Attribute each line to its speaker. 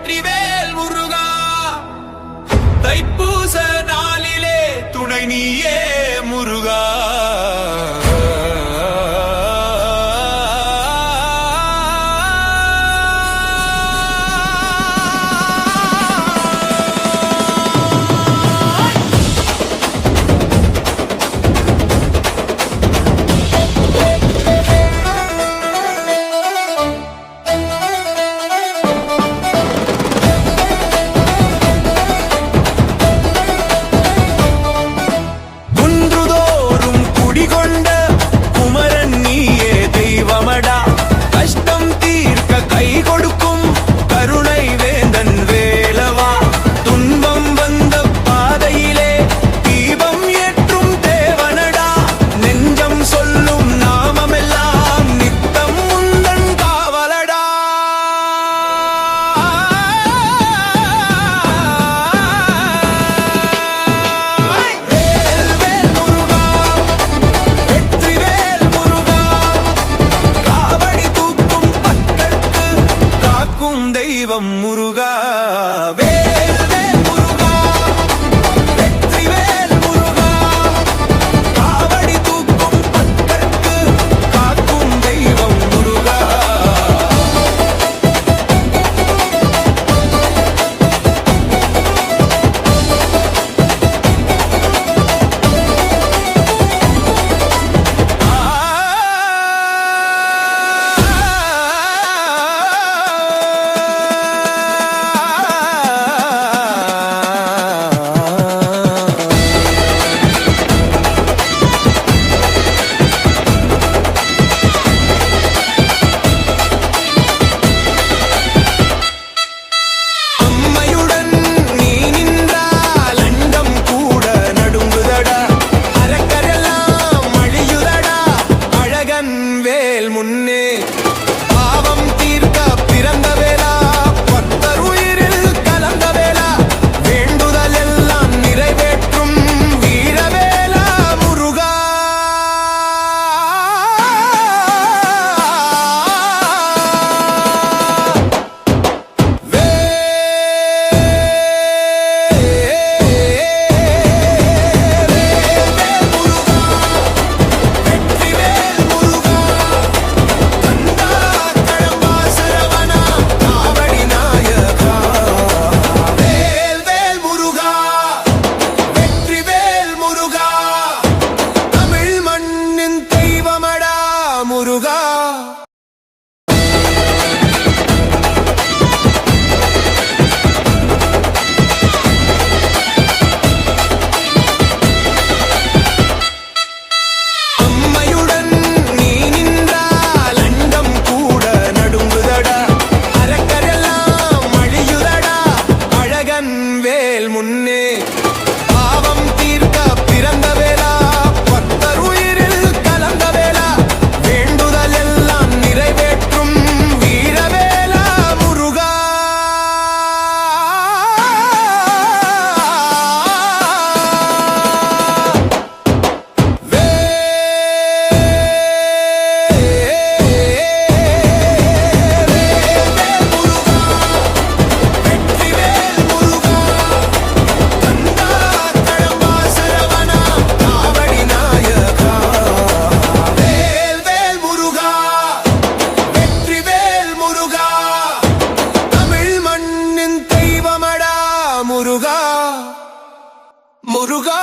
Speaker 1: வெற்றிவேல் முருகா. தைப்பூச நாளிலே துணை நீயே முருகா. தெய்வம் முருகா. வேல் வேல் முருகா, வெற்றிவேல் முருகா, காவடி தூக்கும் பக்தர்க்கு காக்கும் தெய்வம் முருகா. முன்னே பாவம் தீர்க்க பிறந்த வேளா, பக்தர் உயிரில் கலந்த வேளா, வேண்டுதல் எல்லாம் நிறைவேற்றும் வீரவேலா முருகா. முருகா அம்மையுடன் நீ நின்றால் அண்டம் கூட நடுங்குதடா, அரக்கரெல்லாம் அழியுதடா அழகன் வேல் முன்னே. பாவம் தீர்க்க பிறந்த வேளா, பக்தர் உயிரில் கலந்த வேளா, வேண்டுதல் எல்லாம் நிறைவேற்றும் வீரவேலா முருகா. முருகா முருகா